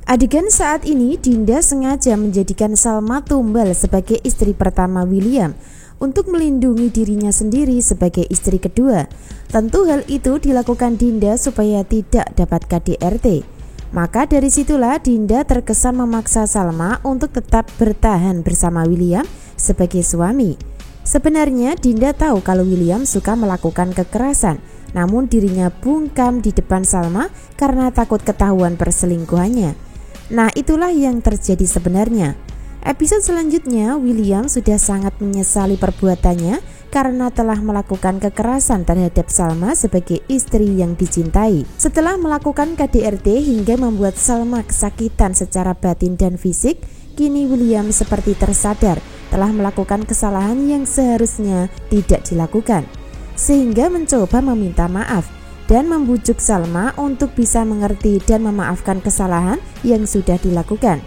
Adegan saat ini, Dinda sengaja menjadikan Salma tumbal sebagai istri pertama William untuk melindungi dirinya sendiri sebagai istri kedua. Tentu hal itu dilakukan Dinda supaya tidak dapat KDRT. Maka dari situlah Dinda terkesan memaksa Salma untuk tetap bertahan bersama William sebagai suami. Sebenarnya Dinda tahu kalau William suka melakukan kekerasan, namun dirinya bungkam di depan Salma karena takut ketahuan perselingkuhannya. Nah, itulah yang terjadi sebenarnya. Episode selanjutnya, William sudah sangat menyesali perbuatannya karena telah melakukan kekerasan terhadap Salma sebagai istri yang dicintai. Setelah melakukan KDRT hingga membuat Salma kesakitan secara batin dan fisik, kini William seperti tersadar telah melakukan kesalahan yang seharusnya tidak dilakukan, sehingga mencoba meminta maaf dan membujuk Salma untuk bisa mengerti dan memaafkan kesalahan yang sudah dilakukan.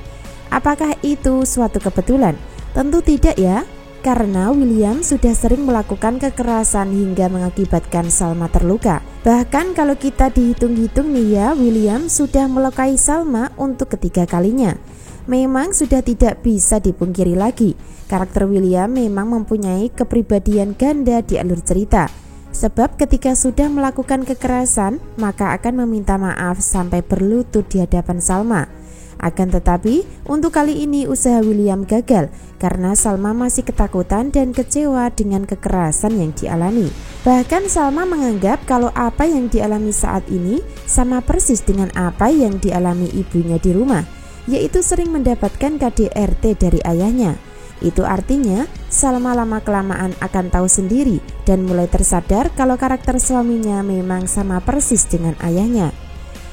Apakah itu suatu kebetulan? Tentu tidak ya, karena William sudah sering melakukan kekerasan hingga mengakibatkan Salma terluka. Bahkan kalau kita dihitung-hitung nih ya, William sudah melukai Salma untuk ketiga kalinya. Memang sudah tidak bisa dipungkiri lagi, karakter William memang mempunyai kepribadian ganda di alur cerita. Sebab ketika sudah melakukan kekerasan, maka akan meminta maaf sampai berlutut di hadapan Salma. Akan tetapi, untuk kali ini usaha William gagal karena Salma masih ketakutan dan kecewa dengan kekerasan yang dialami. Bahkan Salma menganggap kalau apa yang dialami saat ini sama persis dengan apa yang dialami ibunya di rumah, yaitu sering mendapatkan KDRT dari ayahnya. Itu artinya Salma lama-kelamaan akan tahu sendiri dan mulai tersadar kalau karakter suaminya memang sama persis dengan ayahnya.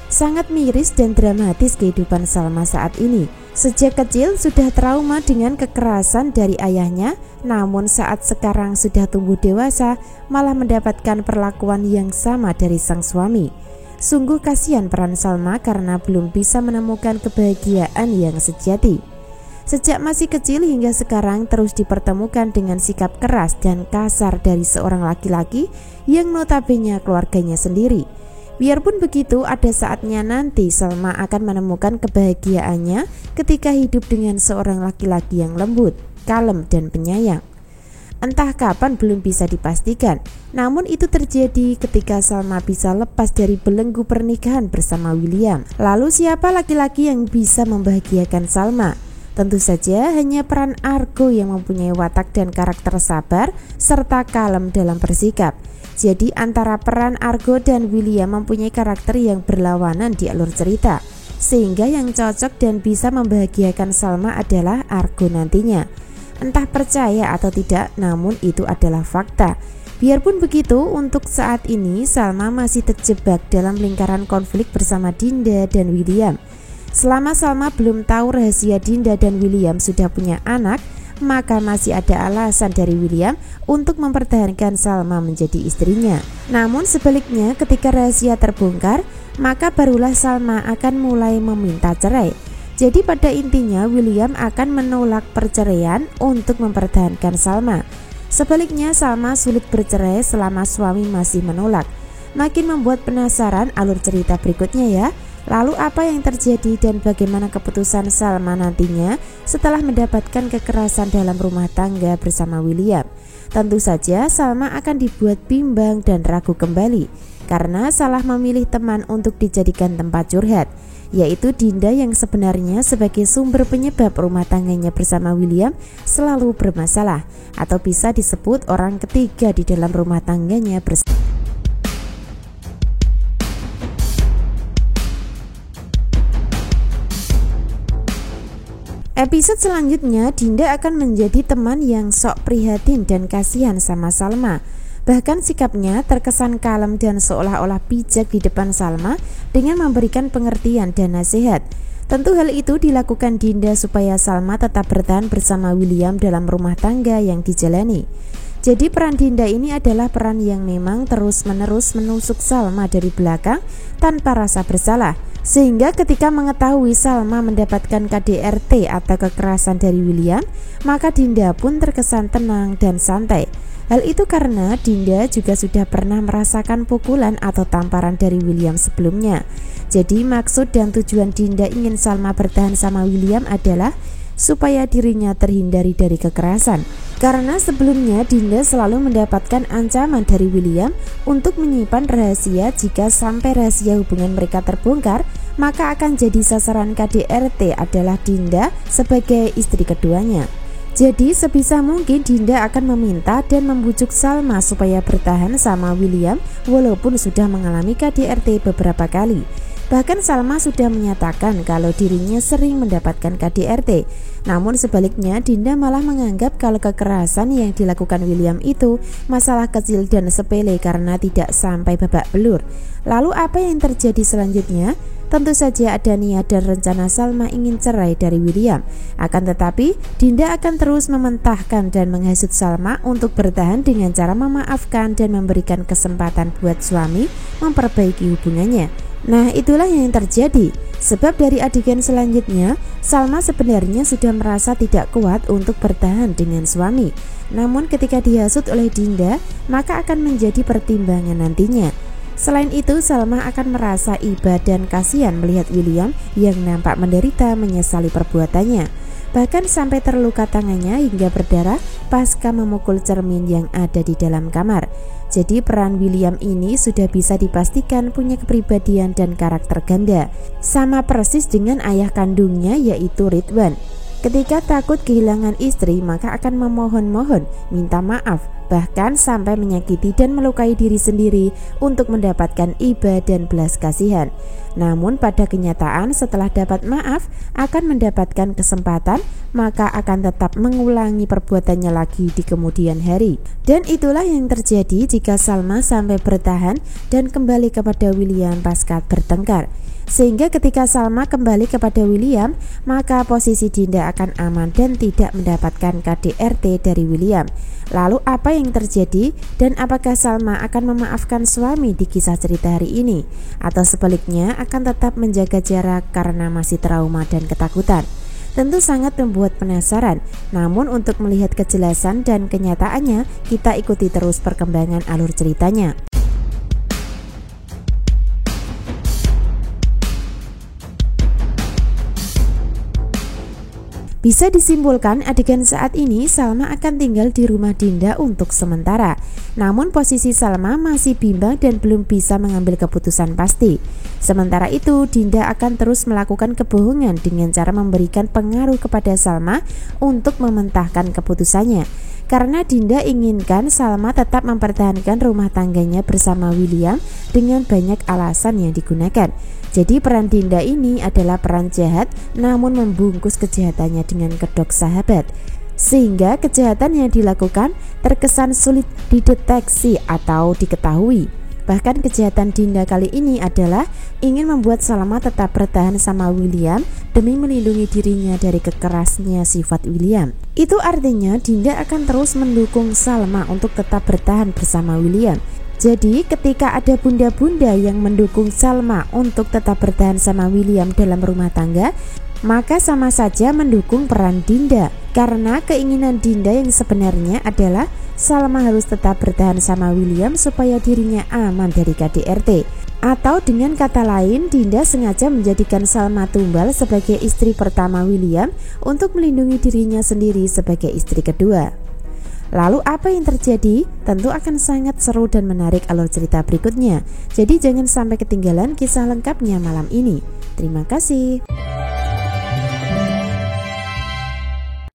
Sangat miris dan dramatis kehidupan Salma saat ini. Sejak kecil sudah trauma dengan kekerasan dari ayahnya, namun saat sekarang sudah tumbuh dewasa malah mendapatkan perlakuan yang sama dari sang suami. Sungguh kasihan peran Salma karena belum bisa menemukan kebahagiaan yang sejati. Sejak masih kecil hingga sekarang terus dipertemukan dengan sikap keras dan kasar dari seorang laki-laki yang notabene keluarganya sendiri. Biarpun begitu, ada saatnya nanti Salma akan menemukan kebahagiaannya ketika hidup dengan seorang laki-laki yang lembut, kalem, dan penyayang. Entah kapan belum bisa dipastikan, namun itu terjadi ketika Salma bisa lepas dari belenggu pernikahan bersama William. Lalu siapa laki-laki yang bisa membahagiakan Salma? Tentu saja hanya peran Argo yang mempunyai watak dan karakter sabar serta kalem dalam bersikap. Jadi antara peran Argo dan William mempunyai karakter yang berlawanan di alur cerita, sehingga yang cocok dan bisa membahagiakan Salma adalah Argo nantinya. Entah percaya atau tidak, namun itu adalah fakta. Biarpun begitu, untuk saat ini Salma masih terjebak dalam lingkaran konflik bersama Dinda dan William. Selama Salma belum tahu rahasia Dinda dan William sudah punya anak, maka masih ada alasan dari William untuk mempertahankan Salma menjadi istrinya. Namun sebaliknya, ketika rahasia terbongkar, maka barulah Salma akan mulai meminta cerai. Jadi pada intinya William akan menolak perceraian untuk mempertahankan Salma. Sebaliknya, Salma sulit bercerai selama suami masih menolak. Makin membuat penasaran alur cerita berikutnya ya. Lalu apa yang terjadi dan bagaimana keputusan Salma nantinya setelah mendapatkan kekerasan dalam rumah tangga bersama William? Tentu saja Salma akan dibuat bimbang dan ragu kembali karena salah memilih teman untuk dijadikan tempat curhat, yaitu Dinda yang sebenarnya sebagai sumber penyebab rumah tangganya bersama William selalu bermasalah, atau bisa disebut orang ketiga di dalam rumah tangganya bersama. Episode selanjutnya, Dinda akan menjadi teman yang sok prihatin dan kasihan sama Salma. Bahkan sikapnya terkesan kalem dan seolah-olah bijak di depan Salma dengan memberikan pengertian dan nasihat. Tentu hal itu dilakukan Dinda supaya Salma tetap bertahan bersama William dalam rumah tangga yang dijalani. Jadi peran Dinda ini adalah peran yang memang terus-menerus menusuk Salma dari belakang tanpa rasa bersalah. Sehingga ketika mengetahui Salma mendapatkan KDRT atau kekerasan dari William, maka Dinda pun terkesan tenang dan santai. Hal itu karena Dinda juga sudah pernah merasakan pukulan atau tamparan dari William sebelumnya. Jadi maksud dan tujuan Dinda ingin Salma bertahan sama William adalah supaya dirinya terhindari dari kekerasan. Karena sebelumnya Dinda selalu mendapatkan ancaman dari William untuk menyimpan rahasia. Jika sampai rahasia hubungan mereka terbongkar, maka akan jadi sasaran KDRT adalah Dinda sebagai istri keduanya. Jadi sebisa mungkin Dinda akan meminta dan membujuk Salma supaya bertahan sama William walaupun sudah mengalami KDRT beberapa kali. Bahkan Salma sudah menyatakan kalau dirinya sering mendapatkan KDRT. Namun sebaliknya Dinda malah menganggap kalau kekerasan yang dilakukan William itu masalah kecil dan sepele karena tidak sampai babak belur. Lalu apa yang terjadi selanjutnya? Tentu saja ada niat dan rencana Salma ingin cerai dari William. Akan tetapi Dinda akan terus mementahkan dan menghasut Salma untuk bertahan dengan cara memaafkan dan memberikan kesempatan buat suami memperbaiki hubungannya. Nah, itulah yang terjadi. Sebab dari adegan selanjutnya, Salma sebenarnya sudah merasa tidak kuat untuk bertahan dengan suami. Namun ketika dihasut oleh Dinda, maka akan menjadi pertimbangan nantinya. Selain itu, Salma akan merasa iba dan kasihan melihat William yang nampak menderita menyesali perbuatannya. Bahkan sampai terluka tangannya hingga berdarah pasca memukul cermin yang ada di dalam kamar. Jadi peran William ini sudah bisa dipastikan punya kepribadian dan karakter ganda, sama persis dengan ayah kandungnya yaitu Ridwan. Ketika takut kehilangan istri, maka akan memohon-mohon, minta maaf, bahkan sampai menyakiti dan melukai diri sendiri untuk mendapatkan iba dan belas kasihan. Namun pada kenyataan setelah dapat maaf, akan mendapatkan kesempatan, maka akan tetap mengulangi perbuatannya lagi di kemudian hari. Dan itulah yang terjadi jika Salma sampai bertahan dan kembali kepada William pasca bertengkar. Sehingga ketika Salma kembali kepada William, maka posisi Dinda akan aman dan tidak mendapatkan KDRT dari William. Lalu apa yang terjadi dan apakah Salma akan memaafkan suami di kisah cerita hari ini? Atau sebaliknya akan tetap menjaga jarak karena masih trauma dan ketakutan? Tentu sangat membuat penasaran. Namun untuk melihat kejelasan dan kenyataannya, kita ikuti terus perkembangan alur ceritanya. Bisa disimpulkan adegan saat ini Salma akan tinggal di rumah Dinda untuk sementara. Namun posisi Salma masih bimbang dan belum bisa mengambil keputusan pasti. Sementara itu Dinda akan terus melakukan kebohongan dengan cara memberikan pengaruh kepada Salma untuk mementahkan keputusannya. Karena Dinda inginkan Salma tetap mempertahankan rumah tangganya bersama William dengan banyak alasan yang digunakan. Jadi peran Dinda ini adalah peran jahat namun membungkus kejahatannya dengan kedok sahabat. Sehingga kejahatan yang dilakukan terkesan sulit dideteksi atau diketahui. Bahkan kejahatan Dinda kali ini adalah ingin membuat Salma tetap bertahan sama William demi melindungi dirinya dari kekerasnya sifat William. Itu artinya Dinda akan terus mendukung Salma untuk tetap bertahan bersama William. Jadi ketika ada bunda-bunda yang mendukung Salma untuk tetap bertahan sama William dalam rumah tangga, maka sama saja mendukung peran Dinda. Karena keinginan Dinda yang sebenarnya adalah Salma harus tetap bertahan sama William supaya dirinya aman dari KDRT. Atau dengan kata lain, Dinda sengaja menjadikan Salma tumbal sebagai istri pertama William untuk melindungi dirinya sendiri sebagai istri kedua. Lalu apa yang terjadi? Tentu akan sangat seru dan menarik alur cerita berikutnya. Jadi jangan sampai ketinggalan kisah lengkapnya malam ini. Terima kasih.